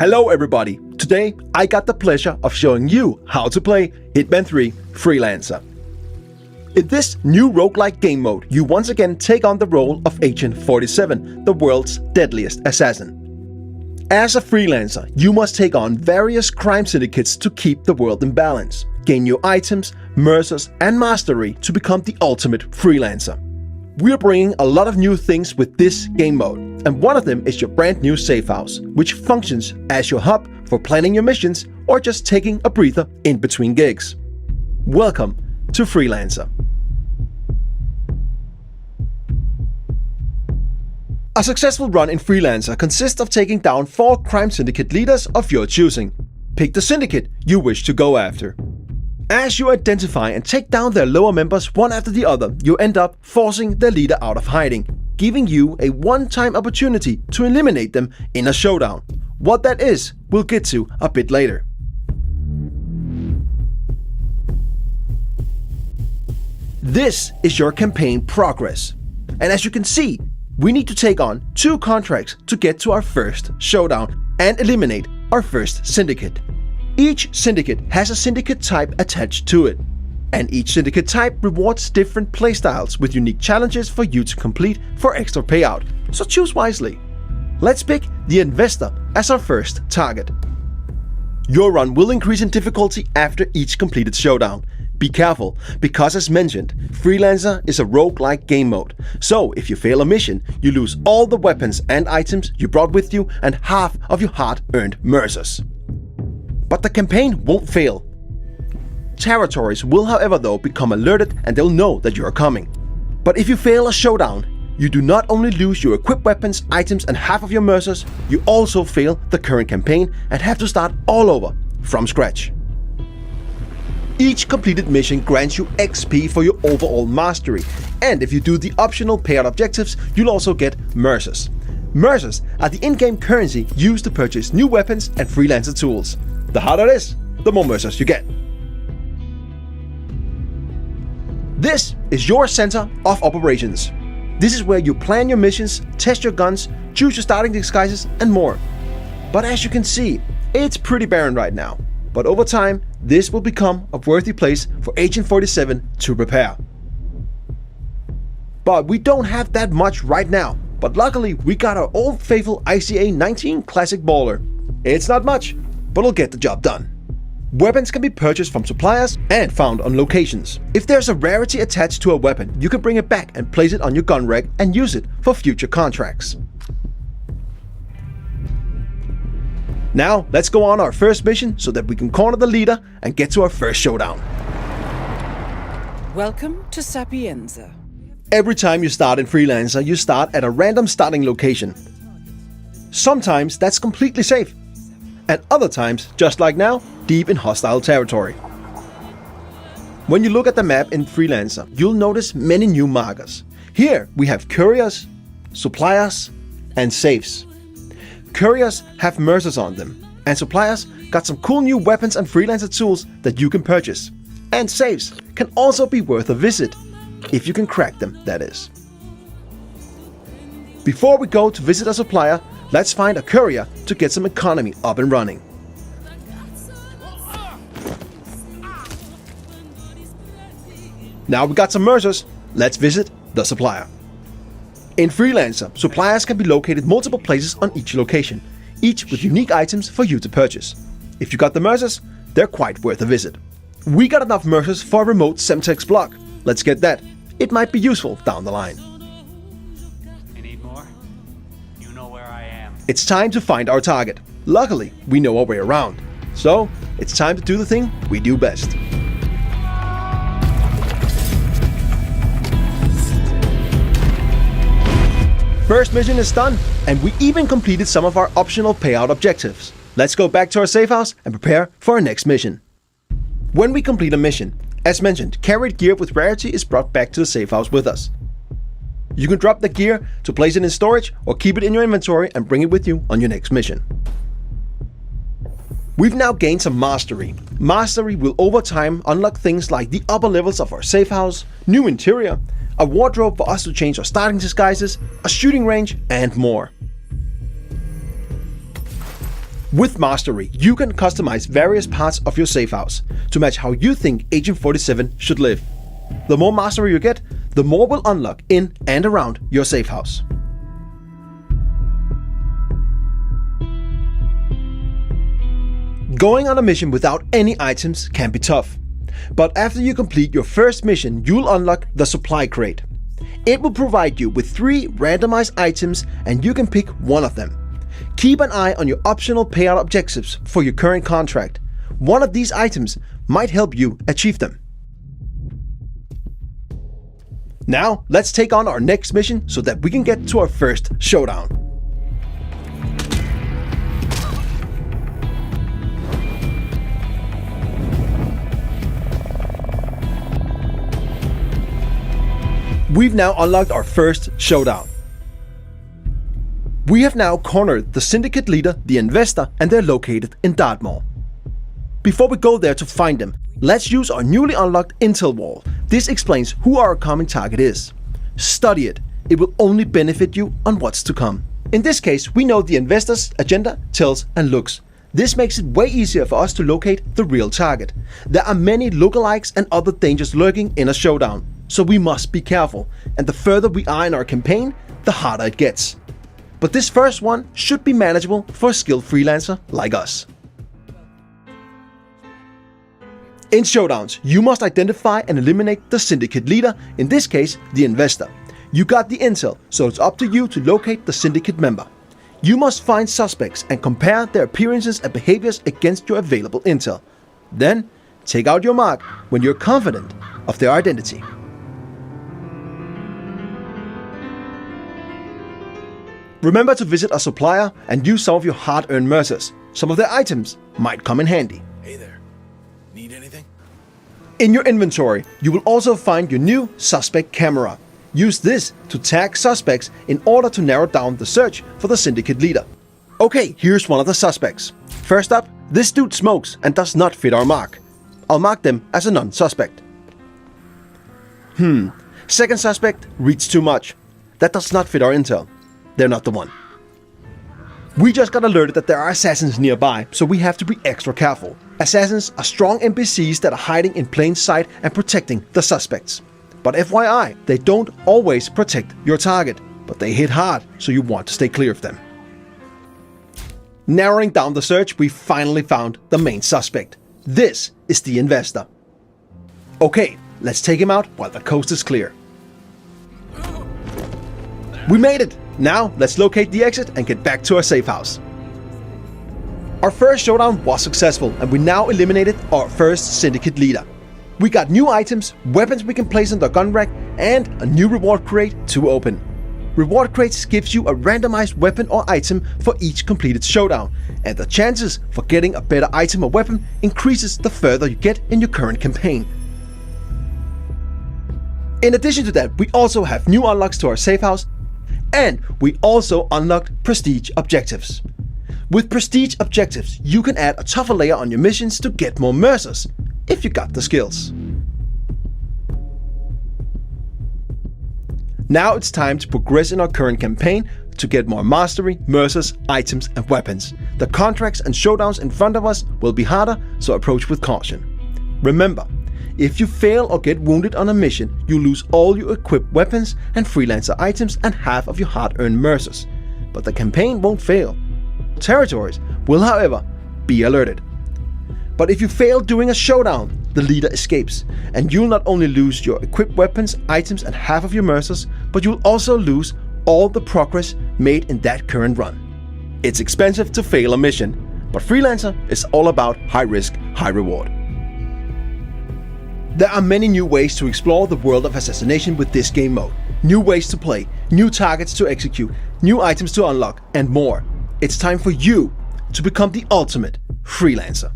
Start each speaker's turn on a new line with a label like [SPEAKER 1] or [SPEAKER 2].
[SPEAKER 1] Hello everybody! Today I got the pleasure of showing you how to play Hitman 3 Freelancer. In this new roguelike game mode, you once again take on the role of Agent 47, the world's deadliest assassin. As a freelancer, you must take on various crime syndicates to keep the world in balance, gain new items, mercers and mastery to become the ultimate freelancer. We're bringing a lot of new things with this game mode, and one of them is your brand new safe house, which functions as your hub for planning your missions or just taking a breather in between gigs. Welcome to Freelancer. A successful run in Freelancer consists of taking down 4 crime syndicate leaders of your choosing. Pick the syndicate you wish to go after. As you identify and take down their lower members one after the other, you end up forcing their leader out of hiding, giving you a one-time opportunity to eliminate them in a showdown. What that is, we'll get to a bit later. This is your campaign progress. And as you can see, we need to take on 2 contracts to get to our first showdown and eliminate our first syndicate. Each syndicate has a syndicate type attached to it, and each syndicate type rewards different playstyles with unique challenges for you to complete for extra payout, so choose wisely. Let's pick the Investor as our first target. Your run will increase in difficulty after each completed showdown. Be careful, because as mentioned, Freelancer is a roguelike game mode, so if you fail a mission, you lose all the weapons and items you brought with you and half of your hard-earned mercers. But the campaign won't fail. Territories will however though become alerted and they'll know that you are coming. But if you fail a showdown, you do not only lose your equipped weapons, items and half of your mercers, you also fail the current campaign and have to start all over from scratch. Each completed mission grants you XP for your overall mastery, and if you do the optional payout objectives, you'll also get mercers. Mercers are the in-game currency used to purchase new weapons and freelancer tools. The harder it is, the more mercers you get. This is your center of operations. This is where you plan your missions, test your guns, choose your starting disguises and more. But as you can see, it's pretty barren right now. But over time, this will become a worthy place for Agent 47 to prepare. But we don't have that much right now. But luckily, we got our old faithful ICA 19 Classic Baller. It's not much, but it'll get the job done. Weapons can be purchased from suppliers and found on locations. If there's a rarity attached to a weapon, you can bring it back and place it on your gun rack and use it for future contracts. Now, let's go on our first mission so that we can corner the leader and get to our first showdown.
[SPEAKER 2] Welcome to Sapienza.
[SPEAKER 1] Every time you start in Freelancer, you start at a random starting location. Sometimes that's completely safe, and other times, just like now, deep in hostile territory. When you look at the map in Freelancer, you'll notice many new markers. Here we have couriers, suppliers, and safes. Couriers have mercers on them, and suppliers got some cool new weapons and freelancer tools that you can purchase. And safes can also be worth a visit, if you can crack them, that is. Before we go to visit a supplier, let's find a courier to get some economy up and running. Now we got some mercers, let's visit the supplier. In Freelancer, suppliers can be located multiple places on each location, each with unique items for you to purchase. If you got the mercers, they're quite worth a visit. We got enough mercers for a remote Semtex block. Let's get that. It might be useful down the line.
[SPEAKER 3] You need more? You know where I am.
[SPEAKER 1] It's time to find our target. Luckily, we know our way around. So, it's time to do the thing we do best. First mission is done, and we even completed some of our optional payout objectives. Let's go back to our safe house and prepare for our next mission. When we complete a mission, as mentioned, carried gear with rarity is brought back to the safe house with us. You can drop the gear to place it in storage or keep it in your inventory and bring it with you on your next mission. We've now gained some mastery. Mastery will over time unlock things like the upper levels of our safe house, new interior, a wardrobe for us to change our starting disguises, a shooting range, and more. With Mastery, you can customize various parts of your safe house to match how you think Agent 47 should live. The more mastery you get, the more will unlock in and around your safe house. Going on a mission without any items can be tough. But after you complete your first mission, you'll unlock the supply crate. It will provide you with 3 randomized items and you can pick one of them. Keep an eye on your optional payout objectives for your current contract. One of these items might help you achieve them. Now, let's take on our next mission so that we can get to our first showdown. We've now unlocked our first showdown. We have now cornered the syndicate leader, the investor, and they're located in Dartmoor. Before we go there to find them, let's use our newly unlocked intel wall. This explains who our coming target is. Study it. It will only benefit you on what's to come. In this case, we know the investor's agenda, tells, and looks. This makes it way easier for us to locate the real target. There are many lookalikes and other dangers lurking in a showdown, so we must be careful. And the further we are in our campaign, the harder it gets. But this first one should be manageable for a skilled freelancer like us. In showdowns, you must identify and eliminate the syndicate leader, in this case, the investor. You got the intel, so it's up to you to locate the syndicate member. You must find suspects and compare their appearances and behaviors against your available intel. Then, take out your mark when you're confident of their identity. Remember to visit a supplier and use some of your hard-earned mercers. Some of their items might come in handy.
[SPEAKER 4] Hey there. Need anything?
[SPEAKER 1] In your inventory, you will also find your new suspect camera. Use this to tag suspects in order to narrow down the search for the syndicate leader. Okay, here's one of the suspects. First up, this dude smokes and does not fit our mark. I'll mark them as a non-suspect. Second suspect reads too much. That does not fit our intel. They're not the one. We just got alerted that there are assassins nearby, so we have to be extra careful. Assassins are strong NPCs that are hiding in plain sight and protecting the suspects. But FYI, they don't always protect your target, but they hit hard, so you want to stay clear of them. Narrowing down the search, we finally found the main suspect. This is the investor. Okay, let's take him out while the coast is clear. We made it! Now, let's locate the exit and get back to our safe house. Our first showdown was successful and we now eliminated our first syndicate leader. We got new items, weapons we can place in the gun rack, and a new reward crate to open. Reward crates gives you a randomized weapon or item for each completed showdown, and the chances for getting a better item or weapon increases the further you get in your current campaign. In addition to that, we also have new unlocks to our safe house, and we also unlocked prestige objectives. With prestige objectives, you can add a tougher layer on your missions to get more mercers, if you got the skills. Now it's time to progress in our current campaign to get more mastery, mercers, items and weapons. The contracts and showdowns in front of us will be harder, so approach with caution. Remember, if you fail or get wounded on a mission, you lose all your equipped weapons and freelancer items and half of your hard-earned mercers. But the campaign won't fail. Territories will, however, be alerted. But if you fail during a showdown, the leader escapes, and you'll not only lose your equipped weapons, items and half of your mercers, but you'll also lose all the progress made in that current run. It's expensive to fail a mission, but Freelancer is all about high risk, high reward. There are many new ways to explore the world of assassination with this game mode. New ways to play, new targets to execute, new items to unlock, and more. It's time for you to become the ultimate Freelancer.